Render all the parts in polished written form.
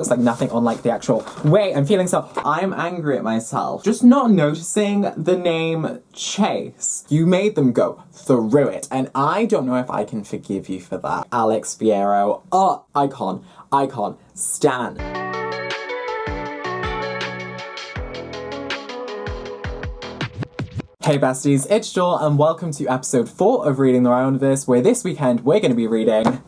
Looks like nothing unlike the actual. Wait, I'm feeling so. I'm angry at myself. Just not noticing the name Chase. You made them go through it, and I don't know if I can forgive you for that. Alex Fierro. Oh, icon. Icon. Stan. Hey besties, it's Joel and welcome to episode 4 of Reading the Riordanverse, where this weekend we're going to be reading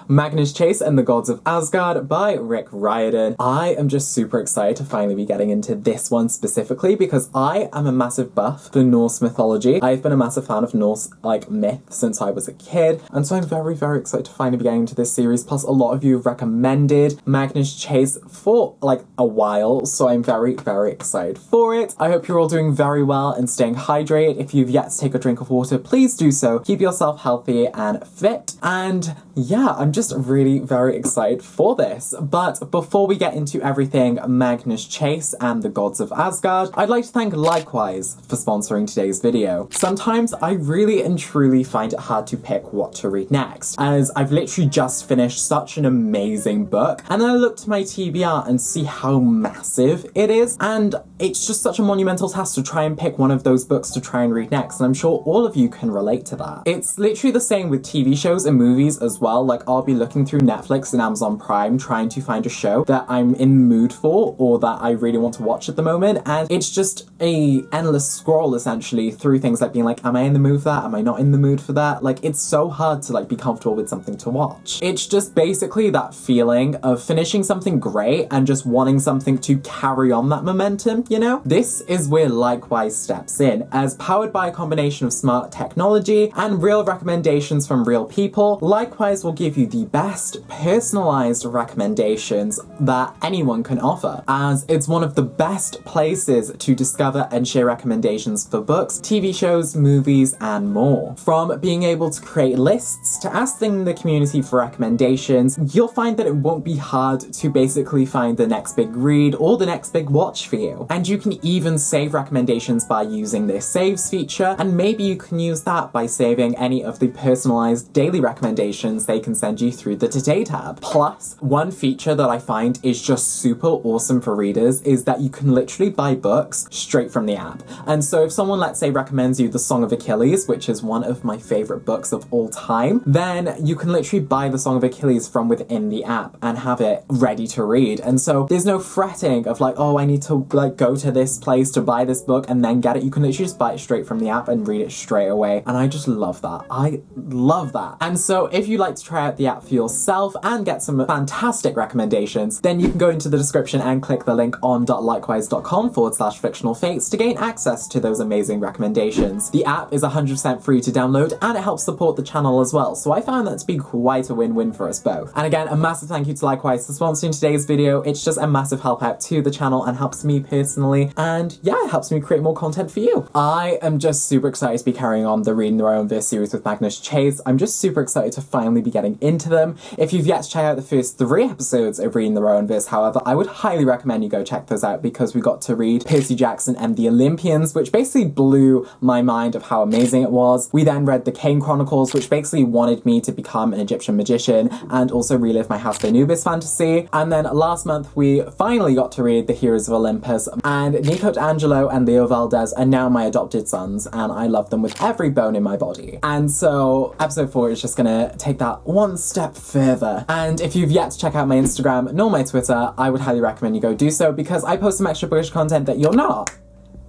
Magnus Chase and the Gods of Asgard by Rick Riordan. I am just super excited to finally be getting into this one specifically because I am a massive buff for Norse mythology. I've been a massive fan of Norse, myth since I was a kid, and so I'm very, very excited to finally be getting into this series. Plus, a lot of you have recommended Magnus Chase for, a while, so I'm very, very excited for it. I hope you're all doing very well and staying hydrated. If you've yet to take a drink of water, please do so. Keep yourself healthy and fit, and yeah, I'm just really very excited for this. But before we get into everything Magnus Chase and the Gods of Asgard, I'd like to thank Likewise for sponsoring today's video. Sometimes I really and truly find it hard to pick what to read next, as I've literally just finished such an amazing book, and then I look to my TBR and see how massive it is, and it's just such a monumental task to try and pick one of those books to try and read next, and I'm sure all of you can relate to that. It's literally the same with TV shows and movies as well. I'll be looking through Netflix and Amazon Prime trying to find a show that I'm in the mood for or that I really want to watch at the moment, and it's just a endless scroll essentially through things like being am I in the mood for that? Am I not in the mood for that? It's so hard to be comfortable with something to watch. It's just basically that feeling of finishing something great and just wanting something to carry on that momentum, you know? This is where Likewise steps in, as powered by a combination of smart technology and real recommendations from real people. Likewise will give you the best personalized recommendations that anyone can offer, as it's one of the best places to discover and share recommendations for books, TV shows, movies, and more. From being able to create lists to asking the community for recommendations, you'll find that it won't be hard to basically find the next big read or the next big watch for you. And you can even save recommendations by using their saves feature, and maybe you can use that by saving any of the personalized daily recommendations they can send you through the Today tab. Plus, one feature that I find is just super awesome for readers is that you can literally buy books straight from the app. And so if someone, let's say, recommends you The Song of Achilles, which is one of my favorite books of all time, then you can literally buy The Song of Achilles from within the app and have it ready to read. And so there's no fretting of oh, I need to go to this place to buy this book and then get it. You can literally just buy it straight from the app and read it straight away. And I just love that. I love that. And so if you'd like to try out the app for yourself and get some fantastic recommendations, then you can go into the description and click the link on likewise.com/fictional fates to gain access to those amazing recommendations. The app is 100% free to download and it helps support the channel as well, so I found that to be quite a win-win for us both. And again, a massive thank you to Likewise for sponsoring today's video. It's just a massive help out to the channel and helps me personally, and yeah, it helps me create more content for you. I am just super excited to be carrying on the Reading the Riordanverse series with Magnus Chase. I'm just super excited to finally be getting into them. If you've yet to check out the first 3 episodes of Reading the Riordanverse, however, I would highly recommend you go check those out because we got to read Percy Jackson and the Olympians, which basically blew my mind of how amazing it was. We then read the Kane Chronicles, which basically wanted me to become an Egyptian magician and also relive my House of Anubis fantasy. And then last month, we finally got to read The Heroes of Olympus, and Nico D'Angelo and Leo Valdez are now my adopted sons, and I love them with every bone in my body. And so episode 4 is just gonna take that one step further. And if you've yet to check out my Instagram nor my Twitter, I would highly recommend you go do so because I post some extra bookish content that you're not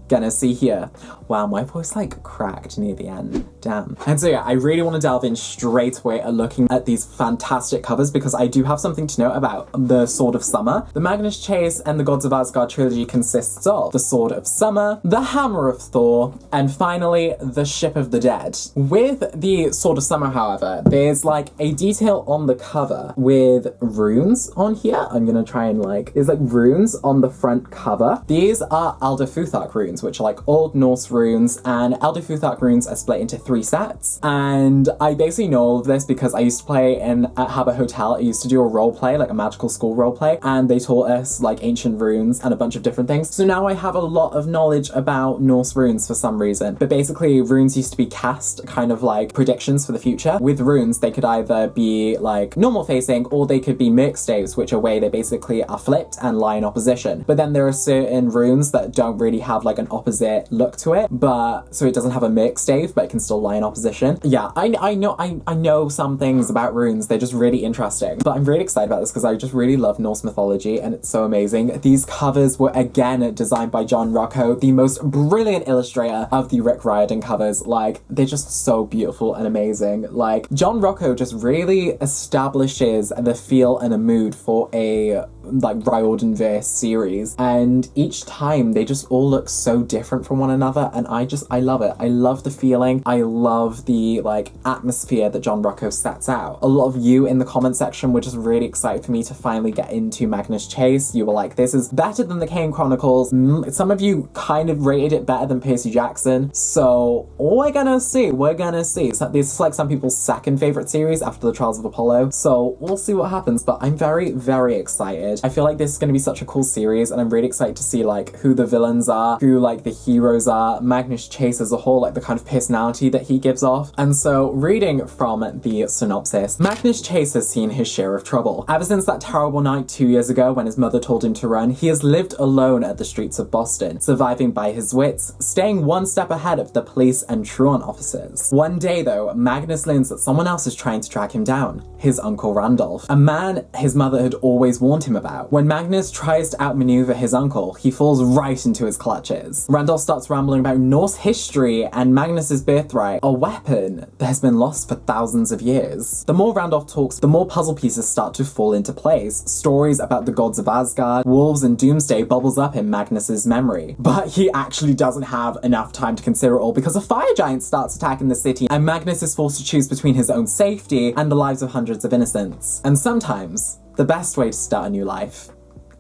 gonna see here. Wow, my voice cracked near the end. Damn. And so yeah, I really want to delve in straight away at looking at these fantastic covers because I do have something to note about the Sword of Summer. The Magnus Chase and the Gods of Asgard trilogy consists of the Sword of Summer, the Hammer of Thor, and finally the Ship of the Dead. With the Sword of Summer, however, there's a detail on the cover with runes on here. I'm gonna try and there's runes on the front cover. These are Alder Futhark runes. runes, which are like Old Norse runes, and Elder Futhark runes are split into 3 sets. And I basically know all of this because I used to play at Habit Hotel. I used to do a role play, like a magical school role play, and they taught us like ancient runes and a bunch of different things. So now I have a lot of knowledge about Norse runes for some reason. But basically, runes used to be cast kind of like predictions for the future. With runes, they could either be like normal facing, or they could be mixed staves, which are where they basically are flipped and lie in opposition. But then there are certain runes that don't really have like an opposite look to it, but so it doesn't have a mixed stave, but it can still lie in opposition. Yeah, I know some things about runes. They're just really interesting. But I'm really excited about this because I just really love Norse mythology and it's so amazing. These covers were again designed by John Rocco, the most brilliant illustrator of the Rick Riordan covers. Like, they're just so beautiful and amazing. Like, John Rocco just really establishes the feel and a mood for a like riordanverse series, and each time they just all look so different from one another, and I love it. I love the feeling. I love the like atmosphere that John Rocco sets out. A lot of you in the comment section were just really excited for me to finally get into Magnus Chase. You were like, this is better than the Kane Chronicles. Some of you kind of rated it better than Percy Jackson, so we're gonna see. So this is like some people's second favorite series after the Trials of Apollo, so we'll see what happens. But I'm very, very excited. I feel like this is going to be such a cool series, and I'm really excited to see like who the villains are, who like the heroes are, Magnus Chase as a whole, like the kind of personality that he gives off. And so, reading from the synopsis, Magnus Chase has seen his share of trouble. Ever since that terrible night 2 years ago when his mother told him to run, he has lived alone at the streets of Boston, surviving by his wits, staying one step ahead of the police and truant officers. One day though, Magnus learns that someone else is trying to track him down, his uncle Randolph, a man his mother had always warned him about. When Magnus tries to outmaneuver his uncle, he falls right into his clutches. Randolph starts rambling about Norse history and Magnus's birthright, a weapon that has been lost for thousands of years. The more Randolph talks, the more puzzle pieces start to fall into place. Stories about the gods of Asgard, wolves, and doomsday bubbles up in Magnus's memory. But he actually doesn't have enough time to consider it all because a fire giant starts attacking the city, and Magnus is forced to choose between his own safety and the lives of hundreds of innocents. And sometimes, the best way to start a new life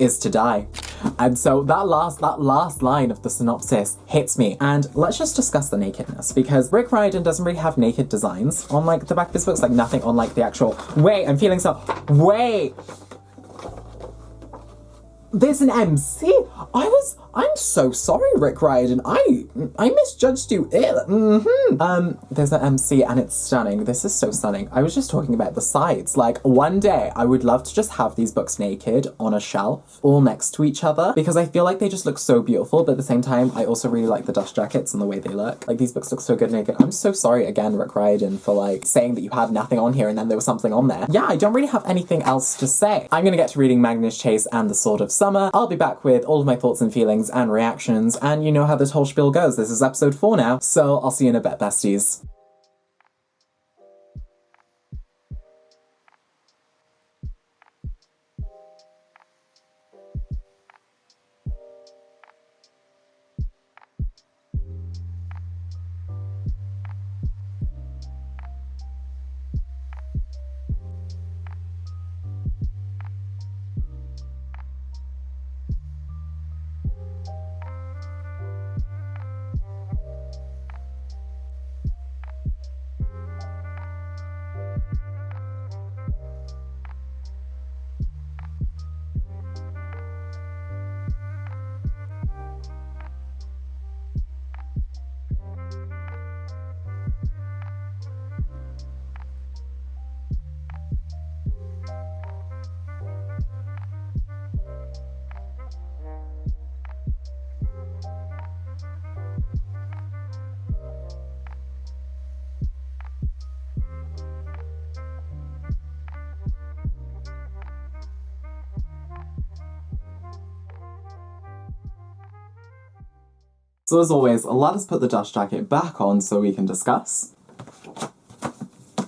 is to die. And so that last line of the synopsis hits me. And let's just discuss the nakedness, because Rick Riordan doesn't really have naked designs on like the back of his books, like nothing on like the actual, there's an MC? I'm so sorry, Rick Riordan. I misjudged you. There's an MC and it's stunning. This is so stunning. I was just talking about the sides. Like, one day I would love to just have these books naked on a shelf, all next to each other, because I feel like they just look so beautiful, but at the same time, I also really like the dust jackets and the way they look. Like, these books look so good naked. I'm so sorry again, Rick Riordan, for like saying that you had nothing on here and then there was something on there. Yeah, I don't really have anything else to say. I'm gonna get to reading Magnus Chase and the Sword of Summer. I'll be back with all of my thoughts and feelings and reactions, and you know how this whole spiel goes. This is episode 4 now, so I'll see you in a bit, besties. So as always, let us put the dust jacket back on so we can discuss.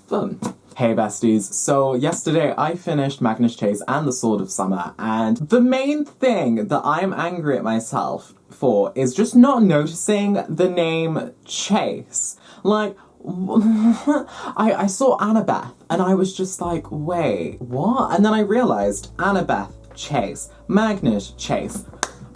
Boom. Hey besties, so yesterday I finished Magnus Chase and the Sword of Summer, and the main thing that I'm angry at myself for is just not noticing the name Chase. Like, I saw Annabeth and I was just like, wait, what? And then I realised Annabeth Chase, Magnus Chase.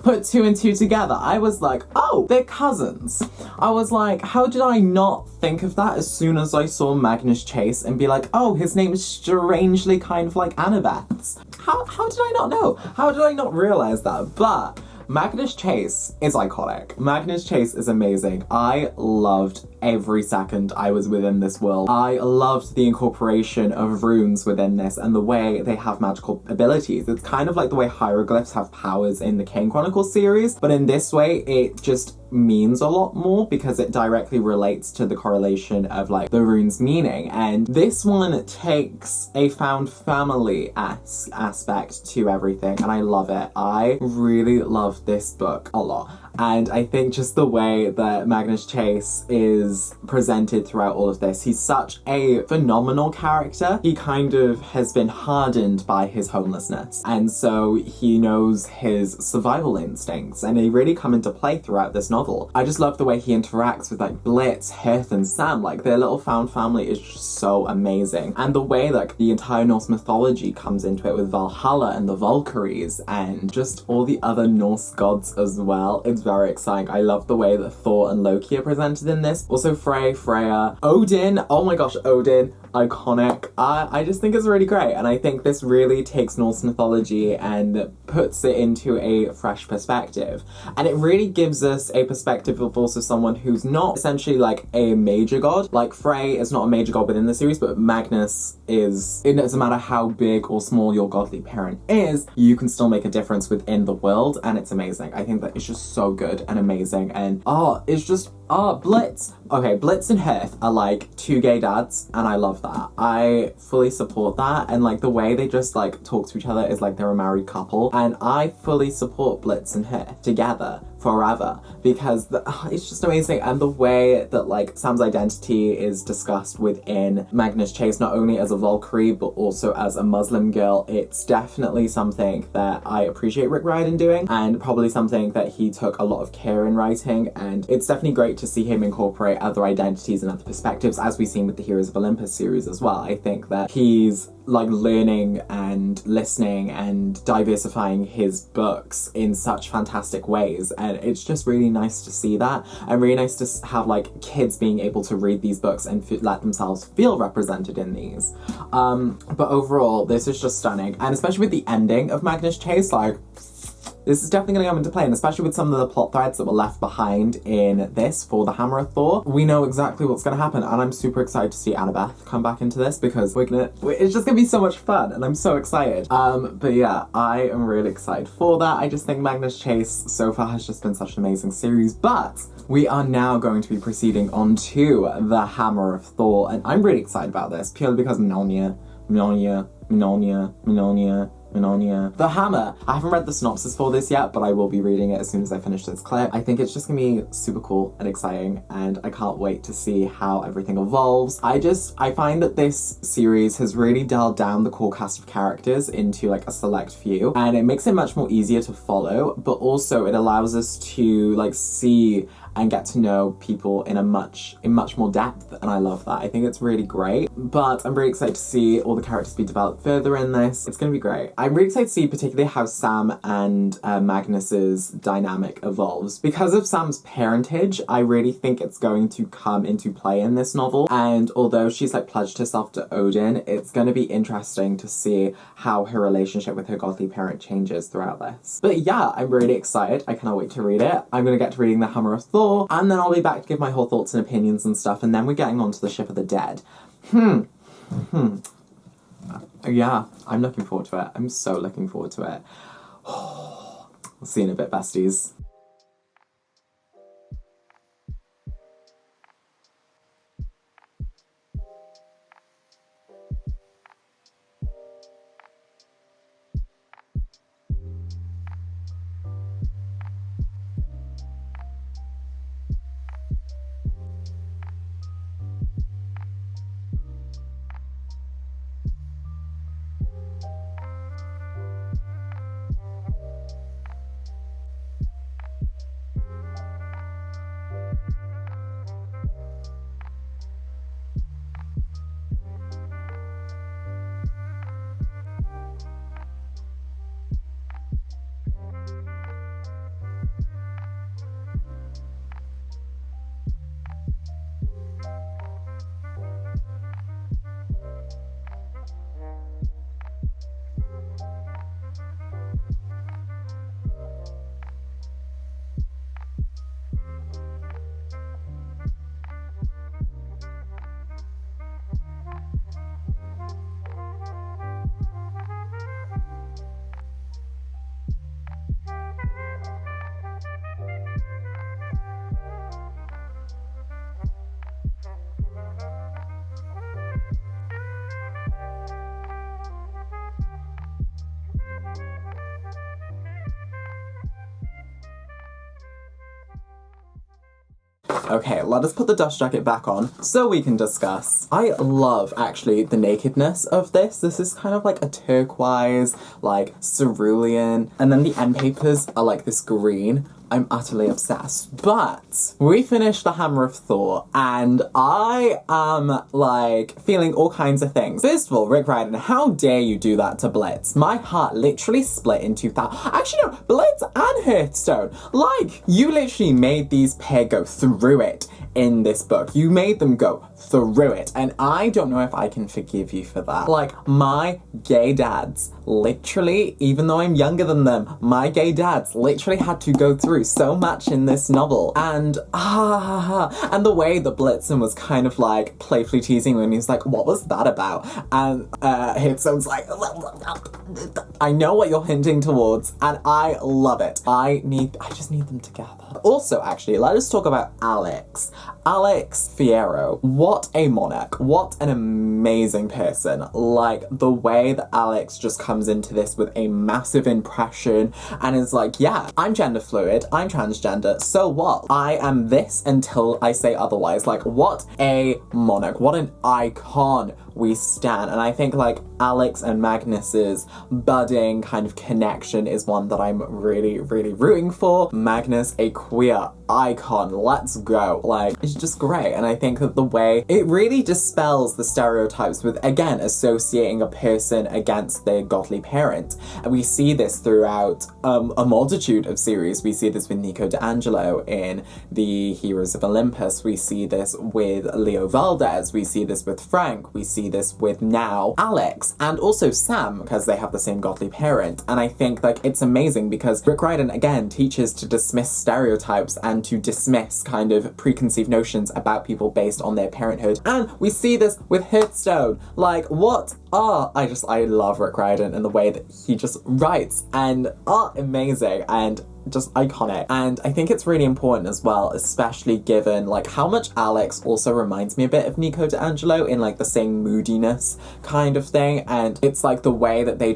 put two and two together. I was like, oh, they're cousins. I was like, how did I not think of that as soon as I saw Magnus Chase and be like, oh, his name is strangely kind of like Annabeth's. How did I not know? How did I not realize that? But Magnus Chase is iconic. Magnus Chase is amazing. I loved every second I was within this world. I loved the incorporation of runes within this and the way they have magical abilities. It's kind of like the way hieroglyphs have powers in the Kane Chronicles series, but in this way it just means a lot more because it directly relates to the correlation of like the rune's meaning. And this one takes a found family aspect to everything, and I love it. I really love this book a lot. And I think just the way that Magnus Chase is presented throughout all of this, he's such a phenomenal character. He kind of has been hardened by his homelessness, and so he knows his survival instincts, and they really come into play throughout this novel. I just love the way he interacts with like Blitz, Heath, and Sam. Like their little found family is just so amazing, and the way like the entire Norse mythology comes into it with Valhalla and the Valkyries and just all the other Norse gods as well. It's very exciting. I love the way that Thor and Loki are presented in this. Also Freya, Odin. Oh my gosh, Odin. Iconic. I just think it's really great, and I think this really takes Norse mythology and puts it into a fresh perspective, and it really gives us a perspective of also someone who's not essentially like a major god. Like Frey is not a major god within the series, but Magnus is. It doesn't matter how big or small your godly parent is, you can still make a difference within the world, and it's amazing. I think that it's just so good and amazing, and it's just Blitz. Okay, Blitz and Heath are like two gay dads, and I love that. I fully support that, and like the way they just like talk to each other is like they're a married couple, and I fully support Blitz and Heath together forever because it's just amazing. And the way that like Sam's identity is discussed within Magnus Chase, not only as a Valkyrie but also as a Muslim girl, it's definitely something that I appreciate Rick Riordan doing, and probably something that he took a lot of care in writing, and it's definitely great to see him incorporate other identities and other perspectives, as we've seen with the Heroes of Olympus series as well. I think that he's like learning and listening and diversifying his books in such fantastic ways, and it's just really nice to see that, and really nice to have like kids being able to read these books and let themselves feel represented in these. But overall, this is just stunning, and especially with the ending of Magnus Chase, like this is definitely going to come into play, and especially with some of the plot threads that were left behind in this for the Hammer of Thor, we know exactly what's going to happen, and I'm super excited to see Annabeth come back into this because it's just going to be so much fun, and I'm so excited. But yeah, I am really excited for that. I just think Magnus Chase so far has just been such an amazing series, but we are now going to be proceeding on to the Hammer of Thor, and I'm really excited about this purely because Mjolnir. The Hammer. I haven't read the synopsis for this yet, but I will be reading it as soon as I finish this clip. I think it's just gonna be super cool and exciting, and I can't wait to see how everything evolves. I find that this series has really dialed down the core cast of characters into like a select few, and it makes it much more easier to follow, but also it allows us to like see and get to know people in much more depth, and I love that. I think it's really great, but I'm really excited to see all the characters be developed further in this. It's gonna be great. I'm really excited to see particularly how Sam and Magnus's dynamic evolves. Because of Sam's parentage, I really think it's going to come into play in this novel, and although she's like pledged herself to Odin, it's gonna be interesting to see how her relationship with her godly parent changes throughout this. But yeah, I'm really excited. I cannot wait to read it. I'm gonna get to reading the Hammer of Thor, and then I'll be back to give my whole thoughts and opinions and stuff, and then we're getting on to the Ship of the Dead. Yeah, I'm looking forward to it. I'm so looking forward to it. We'll see you in a bit, besties. Okay, let us put the dust jacket back on so we can discuss. I love, actually, the nakedness of this. This is kind of like a turquoise, like cerulean, and then the end papers are like this green. I'm utterly obsessed. But we finished the Hammer of Thor, and I am, like, feeling all kinds of things. First of all, Rick Riordan, how dare you do that to Blitz? My heart literally split in 2,000. Actually, no, Blitz and Hearthstone. Like, you literally made these pair go through it in this book. You made them go through it, and I don't know if I can forgive you for that. Like, my gay dads, literally, even though I'm younger than them, my gay dads literally had to go through so much in this novel. And and the way that Blitzen was kind of like playfully teasing when he's like, what was that about? And Hearthstone's like, I know what you're hinting towards, and I love it. I just need them together. Also, actually, let us talk about Alex. Alex Fierro. What a monarch. What an amazing person. Like, the way that Alex just comes into this with a massive impression and is like, yeah, I'm gender fluid, I'm transgender, so what? I am this until I say otherwise. Like, what a monarch. What an icon we stan. And I think, like, Alex and Magnus's budding kind of connection is one that I'm really, really rooting for. Magnus, a queer icon, let's go. Like, it's just great. And I think that the way it really dispels the stereotypes with, again, associating a person against their godly parent. And we see this throughout a multitude of series. We see this with Nico D'Angelo in the Heroes of Olympus. We see this with Leo Valdez. We see this with Frank. We see this with now Alex, and also Sam, because they have the same godly parent. And I think, like, it's amazing because Rick Riordan, again, teaches to dismiss stereotypes and to dismiss kind of preconceived notions about people based on their parenthood. And we see this with Hearthstone. Like, what? I love Rick Riordan and the way that he just writes, and amazing and just iconic. And I think it's really important as well, especially given like how much Alex also reminds me a bit of Nico D'Angelo in like the same moodiness kind of thing. And it's like the way that they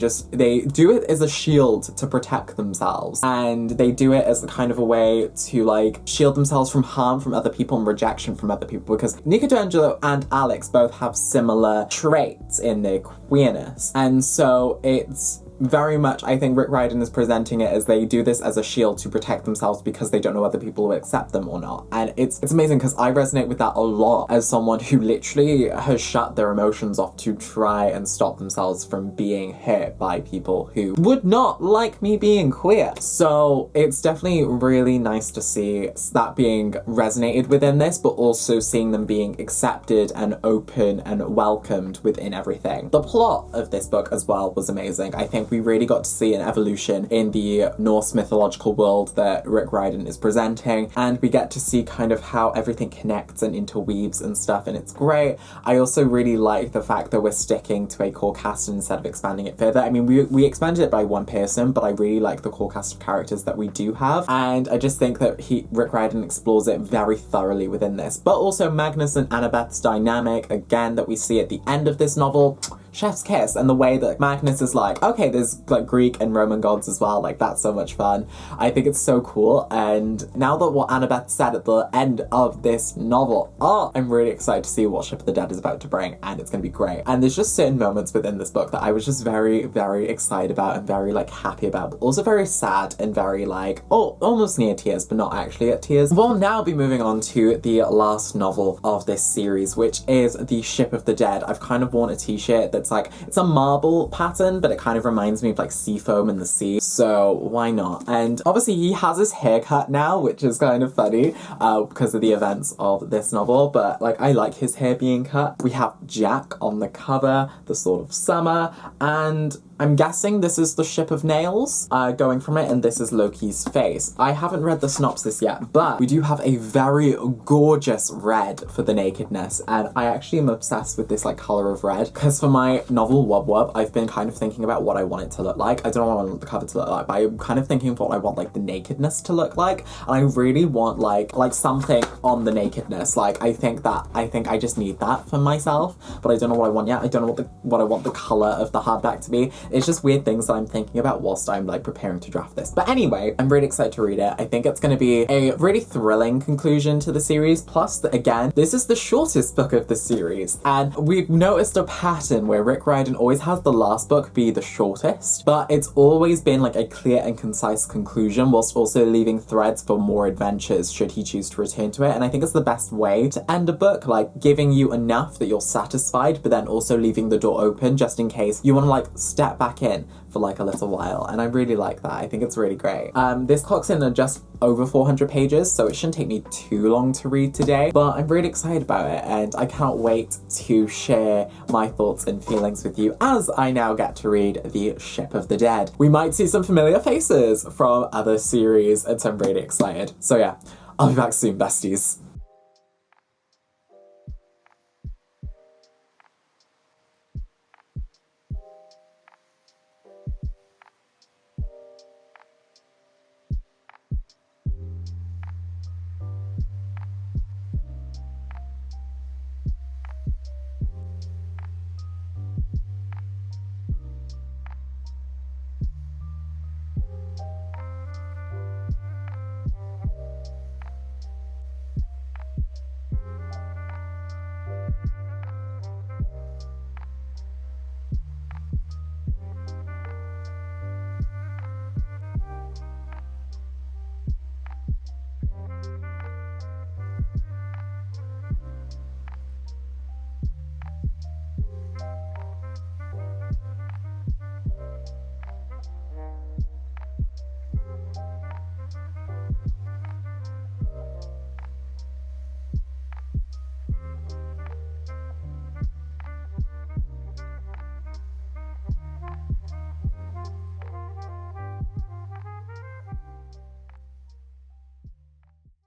do it as a shield to protect themselves, and they do it as a kind of a way to like shield themselves from harm from other people and rejection from other people, because Nico D'Angelo and Alex both have similar traits in their queerness. And so it's very much, I think Rick Riordan is presenting it as they do this as a shield to protect themselves because they don't know whether people will accept them or not. And it's amazing because I resonate with that a lot as someone who literally has shut their emotions off to try and stop themselves from being hurt by people who would not like me being queer. So it's definitely really nice to see that being resonated within this, but also seeing them being accepted and open and welcomed within everything. The plot of this book as well was amazing. I think we really got to see an evolution in the Norse mythological world that Rick Riordan is presenting, and we get to see kind of how everything connects and interweaves and stuff, and it's great. I also really like the fact that we're sticking to a core cast instead of expanding it further. I mean, we expanded it by one person, but I really like the core cast of characters that we do have, and I just think that Rick Riordan explores it very thoroughly within this. But also Magnus and Annabeth's dynamic, again, that we see at the end of this novel, chef's kiss. And the way that Magnus is like, okay, there's like Greek and Roman gods as well, like that's so much fun. I think it's so cool. And now that what Annabeth said at the end of this novel, I'm really excited to see what Ship of the Dead is about to bring, and it's gonna be great. And there's just certain moments within this book that I was just very, very excited about and very like happy about, but also very sad and very like, almost near tears, but not actually at tears. We'll now be moving on to the last novel of this series, which is The Ship of the Dead. I've kind of worn a t-shirt that's like, it's a marble pattern, but it kind of reminds me of like sea foam in the sea, so why not? And obviously he has his haircut now, which is kind of funny because of the events of this novel, but like I like his hair being cut. We have Jack on the cover, the Sword of Summer, and I'm guessing this is the Ship of Nails going from it, and this is Loki's face. I haven't read the synopsis yet, but we do have a very gorgeous red for the nakedness, and I actually am obsessed with this like color of red, because for my novel Wub Wub, I've been kind of thinking about what I want it to look like. I don't know what I want the cover to look like, but I'm kind of thinking of what I want like the nakedness to look like, and I really want like something on the nakedness. Like I think I just need that for myself, but I don't know what I want yet. I don't know what I want the color of the hardback to be. it's just weird things that I'm thinking about whilst I'm like preparing to draft this. But anyway, I'm really excited to read it. I think it's going to be a really thrilling conclusion to the series. Plus, again, this is the shortest book of the series, and we've noticed a pattern where Rick Riordan always has the last book be the shortest, but it's always been like a clear and concise conclusion whilst also leaving threads for more adventures should he choose to return to it. And I think it's the best way to end a book, like giving you enough that you're satisfied, but then also leaving the door open just in case you want to like step back in for like a little while. And I really like that. I think it's really great. This clocks in at just over 400 pages, so it shouldn't take me too long to read today, but I'm really excited about it, and I can't wait to share my thoughts and feelings with you as I now get to read The Ship of the Dead. We might see some familiar faces from other series, and so I'm really excited. So yeah, I'll be back soon, besties.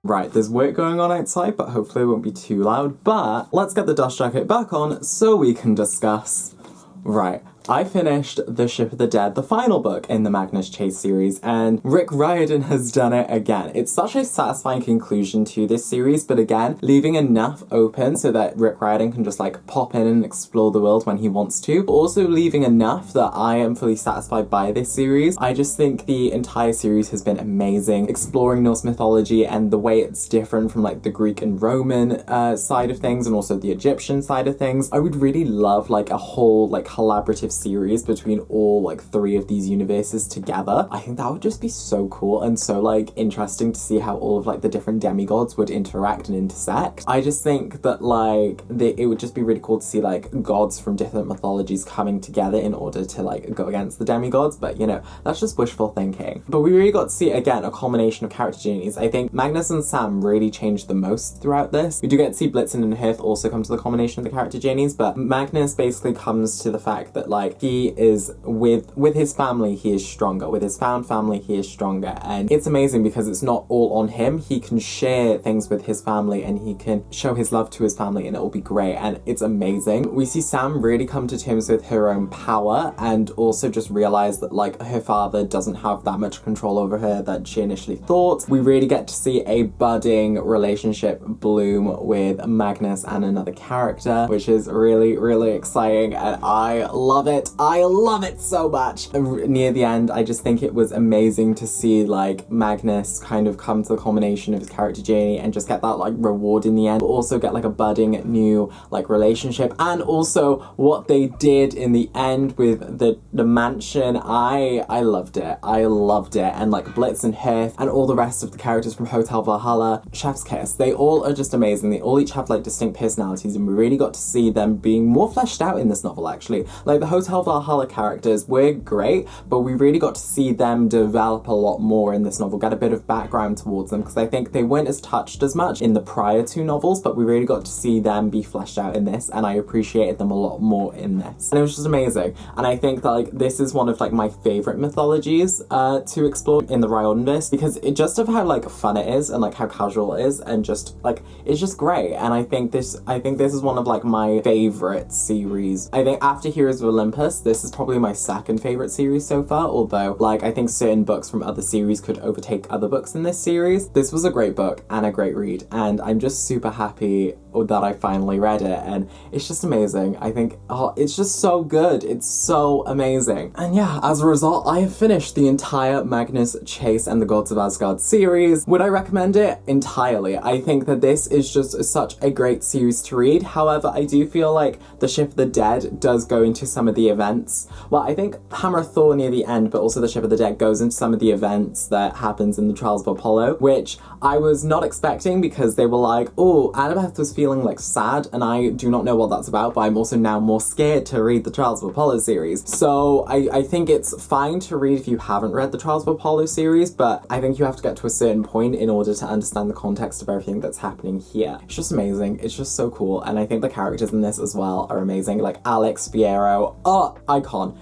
Right, there's work going on outside, but hopefully it won't be too loud. But let's get the dust jacket back on so we can discuss. Right, I finished The Ship of the Dead, the final book in the Magnus Chase series, and Rick Riordan has done it again. It's such a satisfying conclusion to this series, but again, leaving enough open so that Rick Riordan can just like pop in and explore the world when he wants to, but also leaving enough that I am fully satisfied by this series. I just think the entire series has been amazing, exploring Norse mythology and the way it's different from like the Greek and Roman side of things, and also the Egyptian side of things. I would really love like a whole like collaborative series between all like three of these universes together. I think that would just be so cool and so like interesting to see how all of like the different demigods would interact and intersect. I just think that like it would just be really cool to see like gods from different mythologies coming together in order to like go against the demigods, but you know, that's just wishful thinking. But we really got to see again a culmination of character journeys. I think Magnus and Sam really changed the most throughout this. We do get to see Blitzen and Hehe also come to the culmination of the character journeys, but Magnus basically comes to the fact that like he is with his family, he is stronger. With his found family, he is stronger. And it's amazing because it's not all on him. He can share things with his family and he can show his love to his family, and it will be great. And it's amazing. We see Sam really come to terms with her own power and also just realize that like her father doesn't have that much control over her that she initially thought. We really get to see a budding relationship bloom with Magnus and another character, which is really, really exciting, and I love it. I love it so much. Near the end, I just think it was amazing to see like Magnus kind of come to the culmination of his character journey and just get that like reward in the end, but also get like a budding new like relationship. And also what they did in the end with the mansion, I loved it. I loved it. And like Blitz and Hearth and all the rest of the characters from Hotel Valhalla, Chef's Kiss, they all are just amazing. They all each have like distinct personalities, and we really got to see them being more fleshed out in this novel actually. Like the Hotel Valhalla characters were great, but we really got to see them develop a lot more in this novel, get a bit of background towards them, because I think they weren't as touched as much in the prior two novels, but we really got to see them be fleshed out in this, and I appreciated them a lot more in this. And it was just amazing. And I think that like this is one of like my favorite mythologies to explore in the riordanverse, because it just of how like fun it is and like how casual it is, and just like it's just great. And I think this is one of like my favorite series. I think after Heroes of Olympus Olympus. This is probably my second favourite series so far, although, like, I think certain books from other series could overtake other books in this series. This was a great book and a great read, and I'm just super happy that I finally read it, and it's just amazing. I think, oh, it's just so good. It's so amazing. And yeah, as a result, I have finished the entire Magnus, Chase, and the Gods of Asgard series. Would I recommend it? Entirely. I think that this is just such a great series to read. However, I do feel like the Ship of the Dead does go into some of the events. Well, I think Hammer of Thor near the end, but also the Ship of the Dead goes into some of the events that happens in the Trials of Apollo, which I was not expecting because they were like, oh, Annabeth was feeling like sad, and I do not know what that's about, but I'm also now more scared to read the Trials of Apollo series. So I think it's fine to read if you haven't read the Trials of Apollo series, but I think you have to get to a certain point in order to understand the context of everything that's happening here. It's just amazing. It's just so cool, and I think the characters in this as well are amazing. Like Alex, Fiero, oh, icon,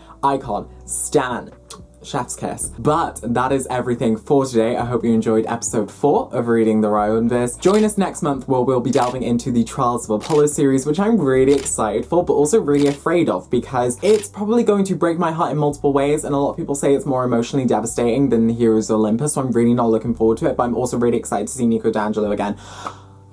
Stan. Chef's kiss. But that is everything for today. I hope you enjoyed episode 4 of Reading the Riordanverse. Join us next month where we'll be delving into the Trials of Apollo series, which I'm really excited for, but also really afraid of, because it's probably going to break my heart in multiple ways, and a lot of people say it's more emotionally devastating than the Heroes of Olympus, so I'm really not looking forward to it, but I'm also really excited to see Nico D'Angelo again.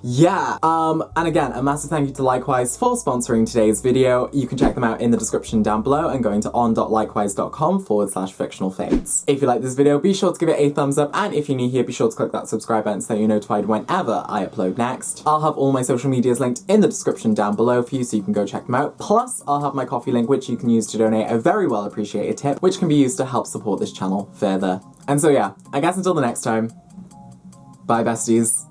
Yeah, and again, a massive thank you to Likewise for sponsoring today's video. You can check them out in the description down below and going to on.likewise.com/fictional fates. If you like this video, be sure to give it a thumbs up, and if you're new here, be sure to click that subscribe button so you're notified whenever I upload next. I'll have all my social medias linked in the description down below for you so you can go check them out. Plus, I'll have my coffee link, which you can use to donate a very well appreciated tip, which can be used to help support this channel further. And so yeah, I guess until the next time, bye besties.